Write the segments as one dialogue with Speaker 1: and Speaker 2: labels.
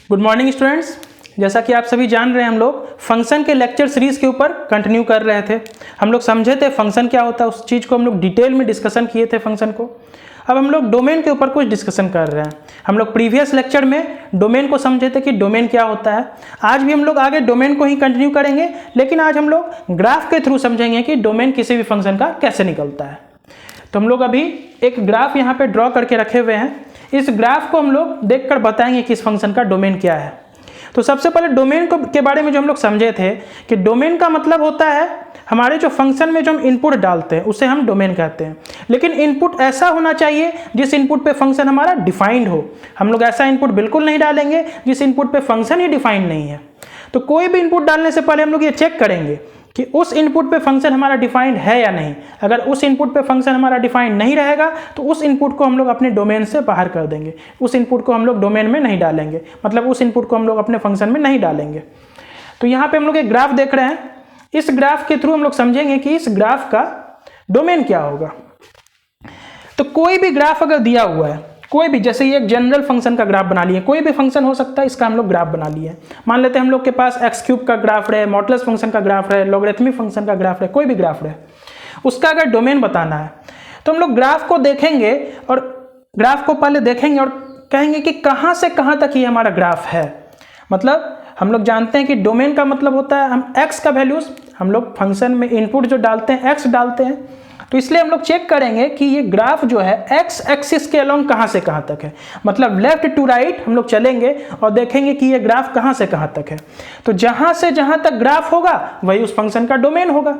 Speaker 1: Good morning students. जैसा कि आप सभी जान रहे हैं, हम लोग फंक्शन के लेक्चर सीरीज़ के ऊपर कंटिन्यू कर रहे थे। हम लोग समझे थे फंक्शन क्या होता है, उस चीज़ को हम लोग डिटेल में डिस्कशन किए थे फंक्शन को। अब हम लोग डोमेन के ऊपर कुछ डिस्कशन कर रहे हैं। हम लोग प्रीवियस लेक्चर में डोमेन को समझे थे कि डोमेन क्या होता है। आज भी हम लोग आगे डोमेन को ही कंटिन्यू करेंगे, लेकिन आज हम लोग ग्राफ के थ्रू समझेंगे कि डोमेन किसी भी फंक्शन का कैसे निकलता है। तो हम लोग अभी एक ग्राफ यहाँ पे ड्रॉ करके रखे हुए हैं। इस ग्राफ को हम लोग देखकर बताएंगे कि इस फंक्शन का डोमेन क्या है। तो सबसे पहले डोमेन के बारे में जो हम लोग समझे थे कि डोमेन का मतलब होता है हमारे जो फंक्शन में जो हम इनपुट डालते हैं उसे हम डोमेन कहते हैं। लेकिन इनपुट ऐसा होना चाहिए जिस इनपुट पे फंक्शन हमारा डिफाइंड हो। हम लोग ऐसा इनपुट बिल्कुल नहीं डालेंगे जिस इनपुट पे फंक्शन ही डिफाइंड नहीं है। तो कोई भी इनपुट डालने से पहले हम लोग ये चेक करेंगे कि उस इनपुट पे फंक्शन हमारा डिफाइंड है या नहीं। अगर उस इनपुट पे फंक्शन हमारा डिफाइंड नहीं रहेगा तो उस इनपुट को हम लोग अपने डोमेन से बाहर कर देंगे। उस इनपुट को हम लोग डोमेन में नहीं डालेंगे, मतलब उस इनपुट को हम लोग अपने फंक्शन में नहीं डालेंगे। तो यहाँ पे हम लोग एक ग्राफ देख रहे हैं। इस ग्राफ के थ्रू हम लोग समझेंगे कि इस ग्राफ का डोमेन क्या होगा। तो कोई भी ग्राफ अगर दिया हुआ है, कोई भी, जैसे ये एक जनरल फंक्शन का ग्राफ बना लिए, कोई भी फंक्शन हो सकता है, इसका हम लोग ग्राफ बना लिए। मान लेते हैं हम लोग के पास x³ का ग्राफ रहे, मॉडुलस फंक्शन का ग्राफ रहे, लॉगरिथमिक फंक्शन का ग्राफ रहे, कोई भी ग्राफ रहे, उसका अगर डोमेन बताना है तो हम लोग ग्राफ को देखेंगे और ग्राफ को पहले देखेंगे और कहेंगे कि कहाँ से कहाँ तक ये हमारा ग्राफ है। मतलब हम लोग जानते हैं कि डोमेन का मतलब होता है हम x का वैल्यूज, हम लोग फंक्शन में इनपुट जो डालते हैं x डालते हैं, तो इसलिए हम लोग चेक करेंगे कि ये ग्राफ जो है x एक्सिस के अलोंग कहाँ से कहाँ तक है। मतलब लेफ्ट टू राइट हम लोग चलेंगे और देखेंगे कि ये ग्राफ कहाँ से कहाँ तक है। तो जहाँ से जहाँ तक ग्राफ होगा वही उस फंक्शन का डोमेन होगा।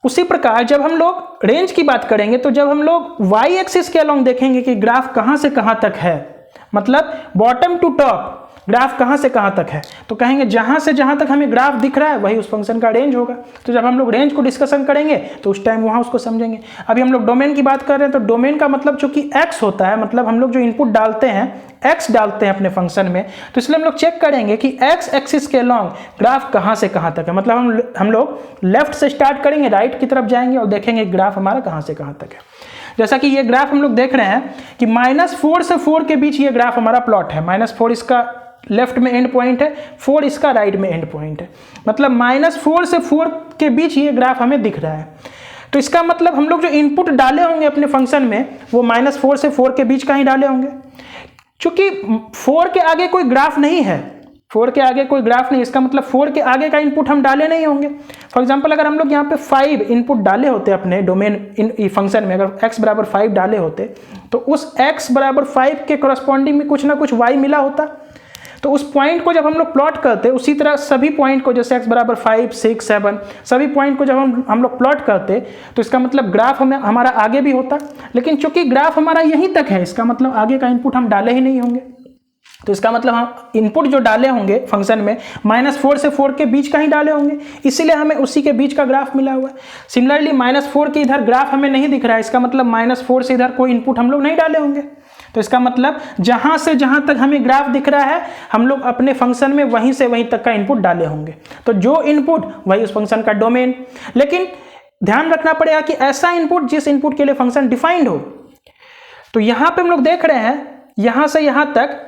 Speaker 1: उसी प्रकार जब हम लोग रेंज की बात करेंगे तो जब हम लोग y एक्सिस के अलोंग देखेंगे कि ग्राफ कहाँ से कहाँ तक है, मतलब बॉटम टू टॉप ग्राफ कहाँ से कहाँ तक है, तो कहेंगे जहाँ से जहाँ तक हमें ग्राफ दिख रहा है वही उस फंक्शन का रेंज होगा। तो जब हम लोग रेंज को डिस्कशन करेंगे तो उस टाइम वहाँ उसको समझेंगे। अभी हम लोग डोमेन की बात कर रहे हैं, तो डोमेन का मतलब चूंकि x होता है, मतलब हम लोग जो इनपुट डालते हैं x डालते हैं अपने फंक्शन में, तो इसलिए हम लोग चेक करेंगे कि x एक्सिस के लॉन्ग ग्राफ कहाँ से कहाँ तक है। मतलब हम लोग लेफ्ट से स्टार्ट करेंगे, राइट की तरफ जाएंगे और देखेंगे ग्राफ हमारा कहाँ से कहाँ तक है। जैसा कि ये ग्राफ हम लोग देख रहे हैं कि -4 से 4 के बीच ये ग्राफ हमारा प्लॉट है। -4 इसका लेफ्ट में एंड पॉइंट है, 4 इसका राइट में एंड पॉइंट है। मतलब -4 से 4 के बीच ये ग्राफ हमें दिख रहा है। तो इसका मतलब हम लोग जो इनपुट डाले होंगे अपने फंक्शन में वो -4 से 4 के बीच का ही डाले होंगे। चूंकि 4 के आगे कोई ग्राफ नहीं है, 4 के आगे कोई ग्राफ नहीं, इसका मतलब 4 के आगे का इनपुट हम डाले नहीं होंगे। फॉर एग्जांपल अगर हम लोग यहाँ पे 5 इनपुट डाले होते अपने डोमेन फंक्शन में, अगर x बराबर 5 डाले होते तो उस x बराबर 5 के करस्पॉन्डिंग में कुछ ना कुछ y मिला होता। तो उस पॉइंट को जब हम लोग प्लॉट करते, उसी तरह सभी पॉइंट को, जैसे x बराबर 5, 6, 7, सभी पॉइंट को जब हम लोग प्लॉट करते तो इसका मतलब ग्राफ हमारा आगे भी होता। लेकिन चूंकि ग्राफ हमारा यहीं तक है, इसका मतलब आगे का इनपुट हम डाले ही नहीं होंगे। तो इसका मतलब हम इनपुट जो डाले होंगे फंक्शन में -4 से 4 के बीच का ही डाले होंगे, इसीलिए हमें उसी के बीच का ग्राफ मिला हुआ है। सिमिलरली -4 के इधर ग्राफ हमें नहीं दिख रहा है, इसका मतलब -4 से इधर कोई इनपुट हम लोग नहीं डाले होंगे। तो इसका मतलब जहां से जहां तक हमें ग्राफ दिख रहा है हम लोग अपने फंक्शन में वहीं से वहीं तक का इनपुट डाले होंगे। तो जो इनपुट वही उस फंक्शन का डोमेन। लेकिन ध्यान रखना पड़ेगा कि ऐसा इनपुट जिस इनपुट के लिए फंक्शन डिफाइंड हो। तो यहां पे हम लोग देख रहे हैं यहां से यहां तक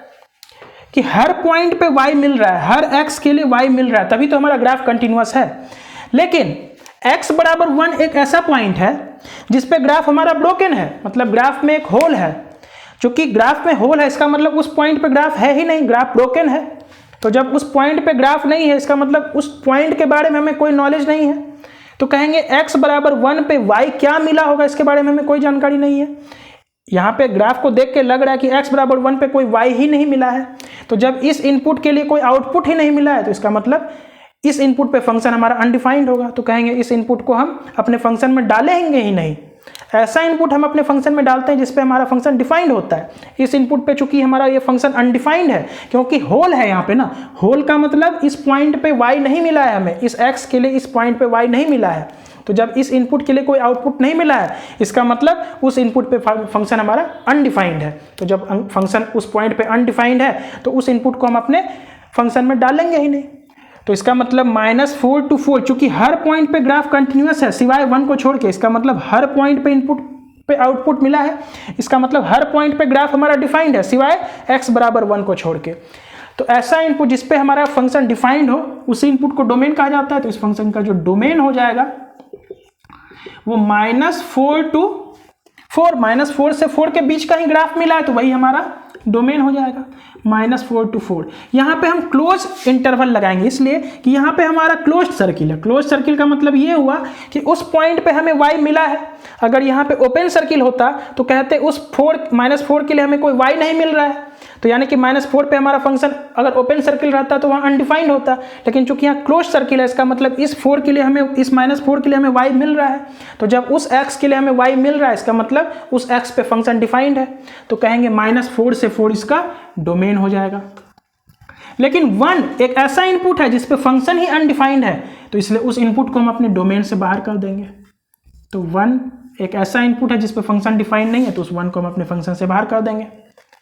Speaker 1: कि हर पॉइंट पे y मिल रहा है, हर x के लिए y मिल रहा है, तभी तो हमारा ग्राफ कंटिन्यूअस है। लेकिन x बराबर 1 एक ऐसा पॉइंट है जिसपे ग्राफ हमारा ब्रोकन है, मतलब ग्राफ में एक होल है। चूंकि ग्राफ में होल है इसका मतलब उस पॉइंट पे ग्राफ है ही नहीं, ग्राफ ब्रोकन है। तो जब उस पॉइंट पे ग्राफ नहीं है इसका मतलब उस पॉइंट के बारे में हमें कोई नॉलेज नहीं है। तो कहेंगे x बराबर 1 पे y क्या मिला होगा, इसके बारे में हमें कोई जानकारी नहीं है। यहाँ पे ग्राफ को देख के लग रहा है कि x बराबर 1 पे कोई y ही नहीं मिला है। तो जब इस इनपुट के लिए कोई आउटपुट ही नहीं मिला है तो इसका मतलब इस इनपुट पे फंक्शन हमारा अनडिफाइंड होगा। तो कहेंगे इस इनपुट को हम अपने फंक्शन में डालेंगे ही नहीं। ऐसा इनपुट हम अपने फंक्शन में डालते हैं जिस पे हमारा फंक्शन डिफाइंड होता है। इस इनपुट पे चूंकि हमारा ये फंक्शन अनडिफाइंड है क्योंकि होल है यहाँ पे ना, होल का मतलब इस पॉइंट पे y नहीं मिला है हमें, इस x के लिए इस पॉइंट पे y नहीं मिला है। तो जब इस इनपुट के लिए कोई आउटपुट नहीं मिला है इसका मतलब उस इनपुट पे फंक्शन हमारा अनडिफाइंड है। तो जब फंक्शन उस पॉइंट पे अनडिफाइंड है तो उस इनपुट को हम अपने फंक्शन में डालेंगे ही नहीं। तो इसका मतलब -4 to 4, चूंकि हर पॉइंट पे ग्राफ कंटिन्यूअस है सिवाय 1 को छोड़ के, इसका मतलब हर पॉइंट पे इनपुट पे आउटपुट मिला है, इसका मतलब हर पॉइंट पे ग्राफ हमारा डिफाइंड है सिवाय x बराबर 1 को छोड़ के। तो ऐसा इनपुट जिस पे हमारा फंक्शन डिफाइंड हो उसी इनपुट को डोमेन कहा जाता है। तो इस फंक्शन का जो डोमेन हो जाएगा वो -4 to 4, -4 से 4 के बीच का ही ग्राफ मिला है तो वही हमारा डोमेन हो जाएगा, -4 to 4। यहाँ पे हम क्लोज इंटरवल लगाएंगे इसलिए कि यहाँ पे हमारा क्लोज सर्किल है। क्लोज सर्किल का मतलब ये हुआ कि उस पॉइंट पे हमें y मिला है। अगर यहाँ पे ओपन सर्किल होता तो कहते उस -4 के लिए हमें कोई y नहीं मिल रहा है, तो यानी कि -4 पे हमारा फंक्शन अगर ओपन सर्किल रहता तो वहाँ अनडिफाइंड होता। लेकिन चूंकि यहाँ क्लोज सर्किल है इसका मतलब इस 4 के लिए हमें, इस -4 के लिए हमें y मिल रहा है। तो जब उस x के लिए हमें y मिल रहा है इसका मतलब उस x पे फंक्शन डिफाइंड है, तो कहेंगे -4 से 4 इसका डोमेन हो जाएगा। लेकिन 1 एक ऐसा इनपुट है जिस पे फंक्शन ही अनडिफाइंड है, तो इसलिए उस इनपुट को हम अपने डोमेन से बाहर कर देंगे। तो 1 एक ऐसा इनपुट है जिस पे फंक्शन डिफाइंड नहीं है, तो उस 1 को हम अपने फंक्शन से बाहर कर देंगे,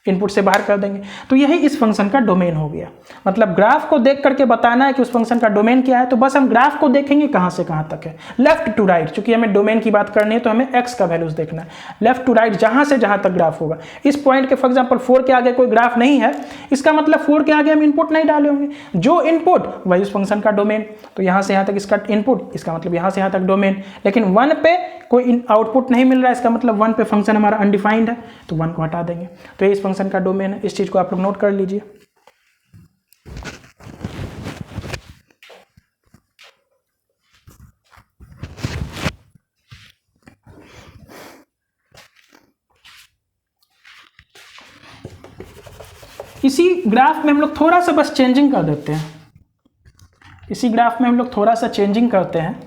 Speaker 1: इनपुट से बाहर कर देंगे। तो यही इस फंक्शन का डोमेन हो गया। मतलब ग्राफ को देख करके बताना है कि उस फंक्शन का डोमेन क्या है, तो बस हम ग्राफ को देखेंगे कहाँ से कहाँ तक है, लेफ्ट टू राइट। चूंकि हमें डोमेन की बात करनी है तो हमें x का वैल्यूज देखना है, लेफ्ट टू राइट जहाँ से जहाँ तक ग्राफ होगा। इस पॉइंट के फॉर एग्जाम्पल 4 के आगे कोई ग्राफ नहीं है, इसका मतलब 4 के आगे हम इनपुट नहीं डाले होंगे, जो इनपुट वही उस फंक्शन का डोमेन। तो यहाँ से यहाँ तक इसका इनपुट, इसका मतलब यहाँ से यहाँ तक डोमेन। लेकिन 1 पे कोई आउटपुट नहीं मिल रहा है, इसका मतलब 1 पे फंक्शन हमारा अनडिफाइंड है, तो 1 को हटा देंगे। तो ये इस फंक्शन का डोमेन है। इस चीज को आप लोग नोट कर लीजिए। इसी ग्राफ में हम लोग थोड़ा सा बस चेंजिंग कर देते हैं, इसी ग्राफ में हम लोग थोड़ा सा चेंजिंग करते हैं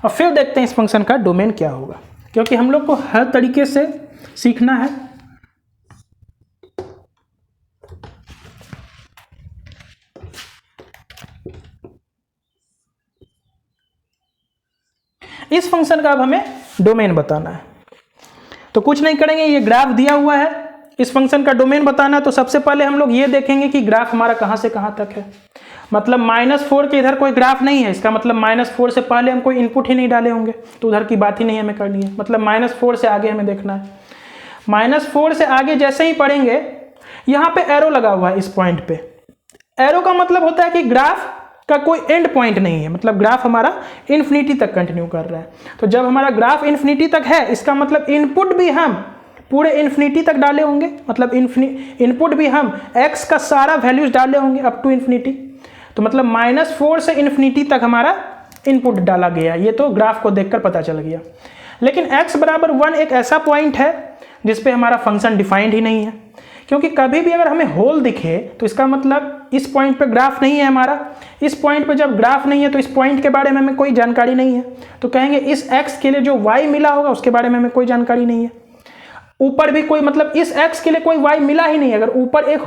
Speaker 1: और फिर देखते हैं इस फंक्शन का डोमेन क्या होगा, क्योंकि हम लोग को हर तरीके से सीखना है। इस फंक्शन का अब हमें डोमेन बताना है। तो कुछ नहीं करेंगे, ये ग्राफ दिया हुआ है, इस फंक्शन का डोमेन बताना है। तो सबसे पहले हम लोग ये देखेंगे कि ग्राफ हमारा कहाँ से कहाँ तक है। मतलब -4 के इधर कोई ग्राफ नहीं है, इसका मतलब -4 से पहले हम कोई इनपुट ही नहीं डाले होंगे, तो उधर की बात ही नहीं हमें करनी है। मतलब -4 से आगे हमें देखना है। -4 से आगे जैसे ही पढ़ेंगे, यहाँ पे एरो लगा हुआ है इस पॉइंट पे। एरो का मतलब होता है कि ग्राफ का कोई एंड पॉइंट नहीं है, मतलब ग्राफ हमारा इन्फिनिटी तक कंटिन्यू कर रहा है। तो जब हमारा ग्राफ इन्फिनिटी तक है, इसका मतलब इनपुट भी हम पूरे इन्फिनिटी तक डाले होंगे, मतलब इनपुट भी हम x का सारा वैल्यूज डाले होंगे अप टू इन्फिनिटी। तो मतलब -4 से इन्फिनिटी तक हमारा इनपुट डाला गया, ये तो ग्राफ को देखकर पता चल गया। लेकिन x बराबर 1 एक ऐसा पॉइंट है जिसपे हमारा फंक्शन डिफाइंड ही नहीं है, क्योंकि कभी भी अगर हमें होल दिखे तो इसका मतलब इस पॉइंट पे ग्राफ नहीं है हमारा। इस पॉइंट पे जब ग्राफ नहीं है तो इस पॉइंट के बारे में हमें कोई जानकारी नहीं है, तो कहेंगे इस x के लिए जो y मिला होगा उसके बारे में हमें कोई जानकारी नहीं है। ऊपर भी कोई, मतलब इस x के लिए कोई y मिला ही नहीं। अगर ऊपर एक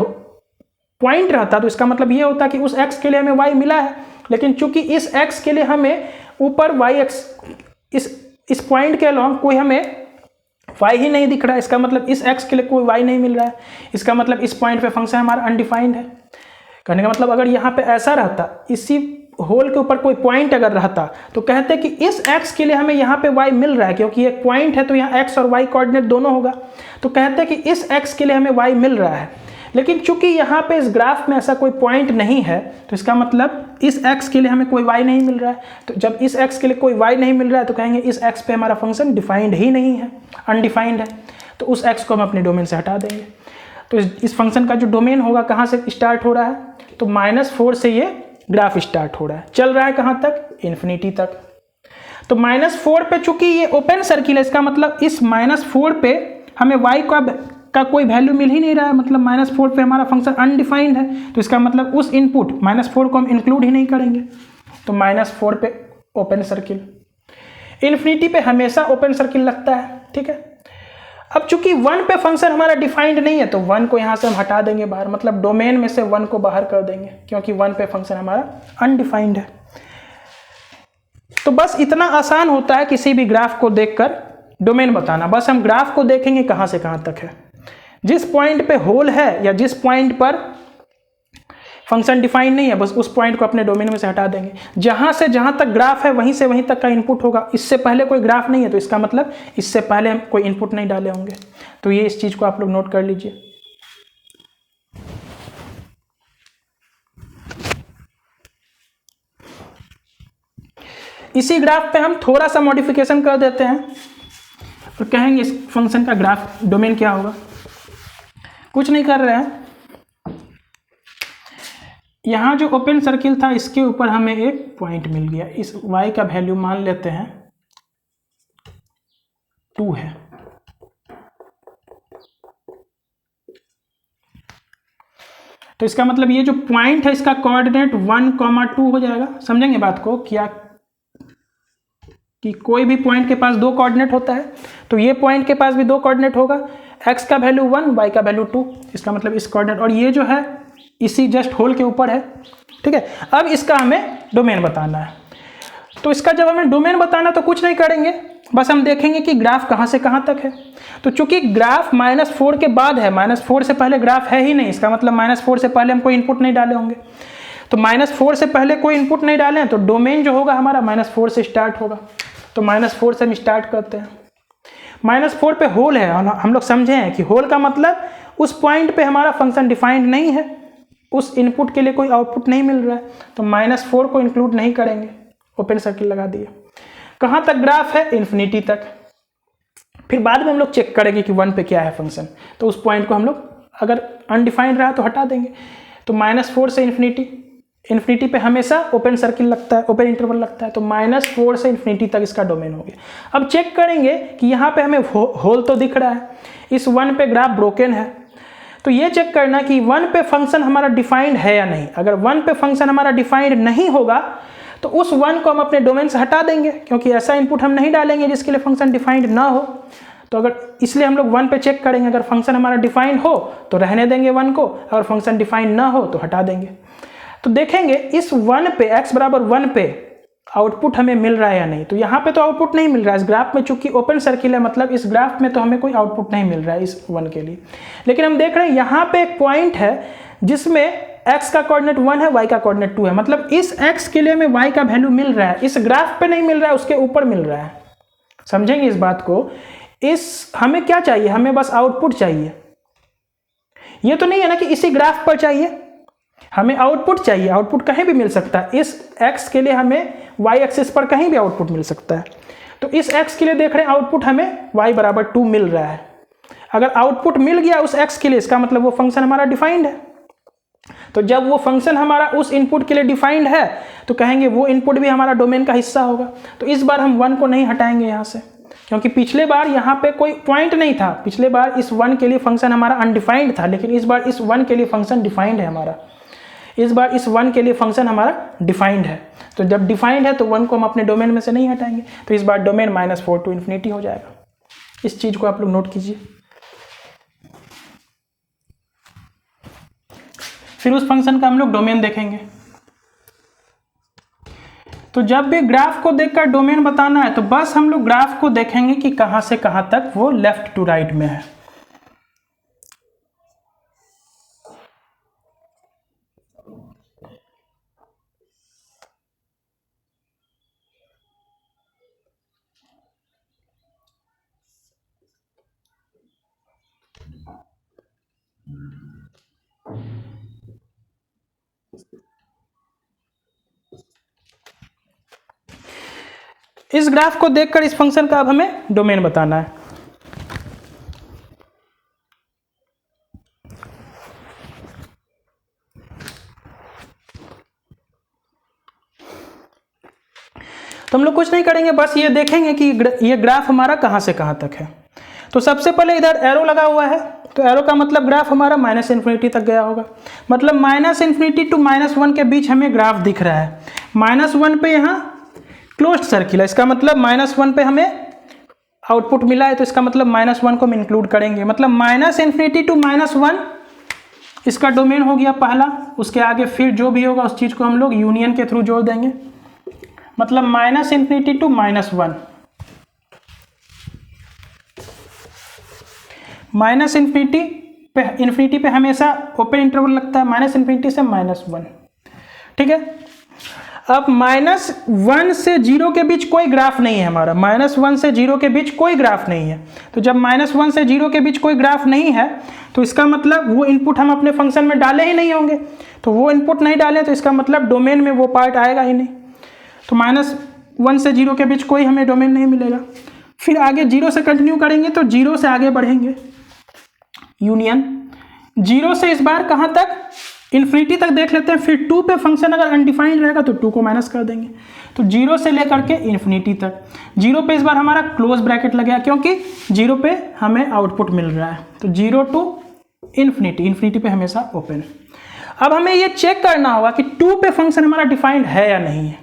Speaker 1: पॉइंट रहता तो इसका मतलब ये होता कि उस x के लिए हमें y मिला है, लेकिन चूंकि इस x के लिए हमें ऊपर y इस पॉइंट के अलॉन्ग कोई हमें y ही नहीं दिख रहा है, इसका मतलब इस x के लिए कोई y नहीं मिल रहा है, इसका मतलब इस पॉइंट पे फंक्शन हमारा अनडिफाइंड है। कहने का मतलब अगर यहाँ पे ऐसा रहता, इसी होल के ऊपर कोई पॉइंट अगर रहता तो कहते कि इस x के लिए हमें यहाँ पे y मिल रहा है, क्योंकि एक पॉइंट है तो यहाँ x और y कोऑर्डिनेट दोनों होगा, तो कहते कि इस x के लिए हमें y मिल रहा है। लेकिन चूंकि यहाँ पे इस ग्राफ में ऐसा कोई पॉइंट नहीं है, तो इसका मतलब इस x के लिए हमें कोई y नहीं मिल रहा है। तो जब इस x के लिए कोई y नहीं मिल रहा है तो कहेंगे इस x पे हमारा फंक्शन डिफाइंड ही नहीं है, अनडिफाइंड है, तो उस x को हम अपने डोमेन से हटा देंगे। तो इस फंक्शन का जो डोमेन होगा कहाँ से स्टार्ट हो रहा है, तो -4 से ये ग्राफ स्टार्ट हो रहा है, चल रहा है कहाँ तक, इन्फिनिटी तक। तो -4 पे चूंकि ये ओपन सर्किल है, इसका मतलब इस -4 पे हमें y का कोई वैल्यू मिल ही नहीं रहा है, मतलब -4 पे हमारा फंक्शन अनडिफाइंड है, तो इसका मतलब उस इनपुट -4 को हम इंक्लूड ही नहीं करेंगे। तो -4 पे ओपन सर्किल, इन्फिनिटी पे हमेशा ओपन सर्किल लगता है, ठीक है। अब चूंकि 1 पे फंक्शन हमारा डिफाइंड नहीं है तो 1 को यहाँ से हम हटा देंगे बाहर, मतलब डोमेन में से 1 को बाहर कर देंगे, क्योंकि 1 पे फंक्शन हमारा अनडिफाइंड है। तो बस इतना आसान होता है किसी भी ग्राफ को देखकर डोमेन बताना। बस हम ग्राफ को देखेंगे कहाँ से कहाँ तक है, जिस पॉइंट पे होल है या जिस पॉइंट पर फंक्शन डिफाइन नहीं है, बस उस पॉइंट को अपने डोमेन में से हटा देंगे। जहां से जहां तक ग्राफ है वहीं से वहीं तक का इनपुट होगा। इससे पहले कोई ग्राफ नहीं है तो इसका मतलब इससे पहले हम कोई इनपुट नहीं डाले होंगे। तो ये इस चीज को आप लोग नोट कर लीजिए। इसी ग्राफ पे हम थोड़ा सा मॉडिफिकेशन कर देते हैं और कहेंगे इस फंक्शन का ग्राफ डोमेन क्या होगा। कुछ नहीं कर रहे हैं, यहाँ जो ओपन सर्किल था इसके ऊपर हमें एक पॉइंट मिल गया, इस y का वैल्यू मान लेते हैं 2 है। तो इसका मतलब ये जो पॉइंट है इसका कोऑर्डिनेट 1, 2 हो जाएगा। समझेंगे बात को क्या कि कोई भी पॉइंट के पास 2 कोऑर्डिनेट होता है, तो ये पॉइंट के पास भी 2 कोऑर्डिनेट होगा, x का वैल्यू 1, y का वैल्यू 2, इसका मतलब इस कोऑर्डिनेट, और ये जो है इसी जस्ट होल के ऊपर है। ठीक है, अब इसका हमें डोमेन बताना है। तो इसका जब हमें डोमेन बताना तो कुछ नहीं करेंगे, बस हम देखेंगे कि ग्राफ कहाँ से कहाँ तक है। तो चूंकि ग्राफ -4 के बाद है, -4 से पहले ग्राफ है ही नहीं, इसका मतलब -4 से पहले हम कोई इनपुट नहीं डाले होंगे। तो -4 से पहले कोई इनपुट नहीं डाले हैं तो डोमेन जो होगा हमारा -4 से स्टार्ट होगा। तो -4 से हम स्टार्ट करते हैं। -4 पे होल है, हम लोग समझे हैं कि होल का मतलब उस पॉइंट पे हमारा फंक्शन डिफाइंड नहीं है, उस इनपुट के लिए कोई आउटपुट नहीं मिल रहा है, तो -4 को इंक्लूड नहीं करेंगे। ओपन सर्किल लगा दिए। कहाँ तक ग्राफ है? इन्फिनिटी तक। फिर बाद में हम लोग चेक करेंगे कि 1 पे क्या है फंक्शन, तो उस पॉइंट को हम लोग अगर अनडिफाइंड रहा तो हटा देंगे। तो -4 से इन्फिनिटी, इन्फिनिटी पे हमेशा ओपन सर्किल लगता है, ओपन इंटरवल लगता है, तो -4 से इन्फिनिटी तक इसका डोमेन हो गया। अब चेक करेंगे कि यहाँ पे हमें होल तो दिख रहा है, इस 1 पे ग्राफ ब्रोकन है, तो ये चेक करना कि 1 पे फंक्शन हमारा डिफाइंड है या नहीं। अगर 1 पे फंक्शन हमारा डिफाइंड नहीं होगा तो उस 1 को हम अपने डोमेन से हटा देंगे, क्योंकि ऐसा इनपुट हम नहीं डालेंगे जिसके लिए फंक्शन डिफाइंड ना हो। तो अगर इसलिए हम लोग 1 पे चेक करेंगे, अगर फंक्शन हमारा डिफाइंड हो तो रहने देंगे 1 को, अगर फंक्शन डिफाइंड ना हो तो हटा देंगे। तो देखेंगे इस 1 पे x बराबर 1 पे आउटपुट हमें मिल रहा है या नहीं। तो यहाँ पे तो आउटपुट नहीं मिल रहा है इस ग्राफ में, चूंकि ओपन सर्किल है, मतलब इस ग्राफ में तो हमें कोई आउटपुट नहीं मिल रहा है इस 1 के लिए। लेकिन हम देख रहे हैं यहाँ पे एक पॉइंट है जिसमें x का कोऑर्डिनेट 1 है, y का कोऑर्डिनेट 2 है, मतलब इस x के लिए हमें y का वैल्यू मिल रहा है, इस ग्राफ पे नहीं मिल रहा है, उसके ऊपर मिल रहा है। समझेंगे इस बात को। इस हमें क्या चाहिए? हमें बस आउटपुट चाहिए। ये तो नहीं है ना कि इसी ग्राफ पर चाहिए, हमें आउटपुट चाहिए। आउटपुट कहीं भी मिल सकता है, इस x के लिए हमें y एक्सिस पर कहीं भी आउटपुट मिल सकता है। तो इस x के लिए देख रहे हैं आउटपुट हमें y बराबर 2 मिल रहा है। अगर आउटपुट मिल गया उस x के लिए, इसका मतलब वो फंक्शन हमारा डिफाइंड है। तो जब वो फंक्शन हमारा उस इनपुट के लिए डिफाइंड है तो कहेंगे वो इनपुट भी हमारा डोमेन का हिस्सा होगा। तो इस बार हम 1 को नहीं हटाएंगे यहाँ से, क्योंकि पिछले बार यहाँ पे कोई पॉइंट नहीं था। पिछले बार इस 1 के लिए फंक्शन हमारा अनडिफाइंड था, लेकिन इस बार इस 1 के लिए फंक्शन डिफाइंड है हमारा। इस बार इस 1 के लिए फंक्शन हमारा डिफाइंड है। तो जब डिफाइंड है तो 1 को हम अपने डोमेन में से नहीं हटाएंगे, तो इस बार डोमेन -4 टू इन्फिनिटी हो जाएगा। इस चीज़ को आप लोग नोट कीजिए। फिर उस फंक्शन का हम लोग डोमेन देखेंगे। तो जब भी ग्राफ को देखकर डोमेन बताना है तो बस हम लोग ग्राफ को देखेंगे कि कहां से कहां तक वो लेफ्ट टू राइट में है। इस ग्राफ को देखकर इस फंक्शन का अब हमें डोमेन बताना है। तो हम लोग कुछ नहीं करेंगे, बस ये देखेंगे कि ये ग्राफ हमारा कहां से कहां तक है। तो सबसे पहले इधर एरो लगा हुआ है, तो एरो का मतलब ग्राफ हमारा -इन्फिनिटी तक गया होगा, मतलब -इन्फिनिटी टू -1 के बीच हमें ग्राफ दिख रहा है। -1 पे यहाँ क्लोज्ड सर्किल है, इसका मतलब -1 पे हमें आउटपुट मिला है, तो इसका मतलब -1 को हम इंक्लूड करेंगे। मतलब -इन्फिनिटी टू -1 इसका डोमेन हो गया पहला। उसके आगे फिर जो भी होगा उस चीज़ को हम लोग यूनियन के थ्रू जोड़ देंगे। मतलब -इन्फिनिटी टू -1, इन्फिनिटी पे हमेशा ओपन इंटरवल लगता है, -इन्फिनिटी से -1। ठीक है, अब -1 से 0 के बीच कोई ग्राफ नहीं है हमारा, -1 से 0 के बीच कोई ग्राफ नहीं है। तो जब -1 से 0 के बीच कोई ग्राफ नहीं है तो इसका मतलब वो इनपुट हम अपने फंक्शन में डाले ही नहीं होंगे। तो वो इनपुट नहीं डालें तो इसका मतलब डोमेन में वो पार्ट आएगा ही नहीं। तो 1 से 0 के बीच कोई हमें डोमेन नहीं मिलेगा। फिर आगे 0 से कंटिन्यू करेंगे तो 0 से आगे बढ़ेंगे, यूनियन 0 से इस बार कहाँ तक, इन्फिनिटी तक देख लेते हैं। फिर 2 पे फंक्शन अगर अनडिफाइंड रहेगा तो 2 को माइनस कर देंगे, तो 0 से लेकर के इन्फिनिटी तक। 0 पे इस बार हमारा क्लोज ब्रैकेट लग गया क्योंकि 0 पे हमें आउटपुट मिल रहा है, तो 0 टू इन्फिनिटी, इन्फिनिटी पे हमेशा ओपन। अब हमें ये चेक करना होगा कि 2 पे फंक्शन हमारा डिफाइंड है या नहीं है।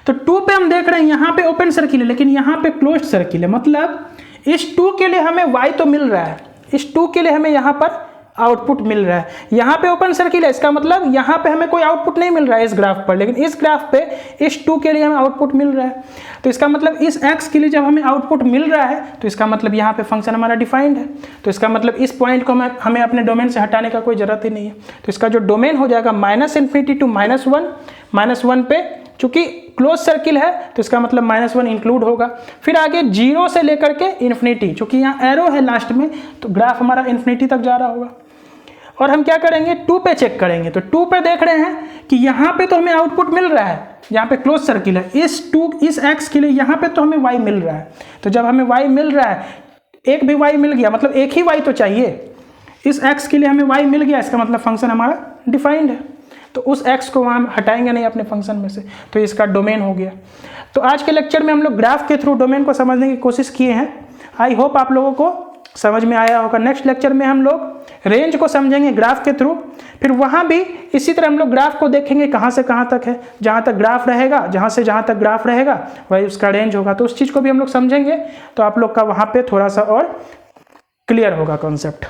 Speaker 1: तो 2 पे हम देख रहे हैं यहाँ पे ओपन सर्किल है लेकिन यहाँ पे क्लोज्ड सर्किल है, मतलब इस 2 के लिए हमें y तो मिल रहा है, इस 2 के लिए हमें यहाँ पर आउटपुट मिल रहा है। यहाँ पे ओपन सर्किल है, इसका मतलब यहाँ पे हमें कोई आउटपुट नहीं मिल रहा है इस ग्राफ पर, लेकिन इस ग्राफ पे इस 2 के लिए हमें आउटपुट मिल रहा है। तो इसका मतलब इस x के लिए जब हमें आउटपुट मिल रहा है तो इसका मतलब यहाँ पे फंक्शन हमारा डिफाइंड है। तो इसका मतलब इस पॉइंट को हमें अपने डोमेन से हटाने का कोई जरूरत ही नहीं है। तो इसका जो डोमेन हो जाएगा -∞ टू -1 पे, चूंकि क्लोज सर्किल है तो इसका मतलब -1 इंक्लूड होगा। फिर आगे 0 से लेकर के इन्फिनिटी, चूंकि यहाँ एरो है लास्ट में तो ग्राफ हमारा इन्फिनिटी तक जा रहा होगा। और हम क्या करेंगे, 2 पे चेक करेंगे। तो 2 पे देख रहे हैं कि यहाँ पे तो हमें आउटपुट मिल रहा है, यहाँ पे क्लोज सर्किल है, इस x के लिए यहाँ पे तो हमें y मिल रहा है। तो जब हमें y मिल रहा है, एक भी y मिल गया, मतलब एक ही y तो चाहिए, इस x के लिए हमें y मिल गया, इसका मतलब फंक्शन हमारा डिफाइंड है। तो उस x को हम हटाएंगे नहीं अपने फंक्शन में से, तो इसका डोमेन हो गया। तो आज के लेक्चर में हम लोग ग्राफ के थ्रू डोमेन को समझने की कोशिश किए हैं। आई होप आप लोगों को समझ में आया होगा। नेक्स्ट लेक्चर में हम लोग रेंज को समझेंगे ग्राफ के थ्रू, फिर वहाँ भी इसी तरह हम लोग ग्राफ को देखेंगे कहाँ से कहाँ तक है, जहाँ तक ग्राफ रहेगा, जहाँ से जहाँ तक ग्राफ रहेगा वही उसका रेंज होगा। तो उस चीज़ को भी हम लोग समझेंगे, तो आप लोग का वहाँ पे थोड़ा सा और क्लियर होगा कॉन्सेप्ट।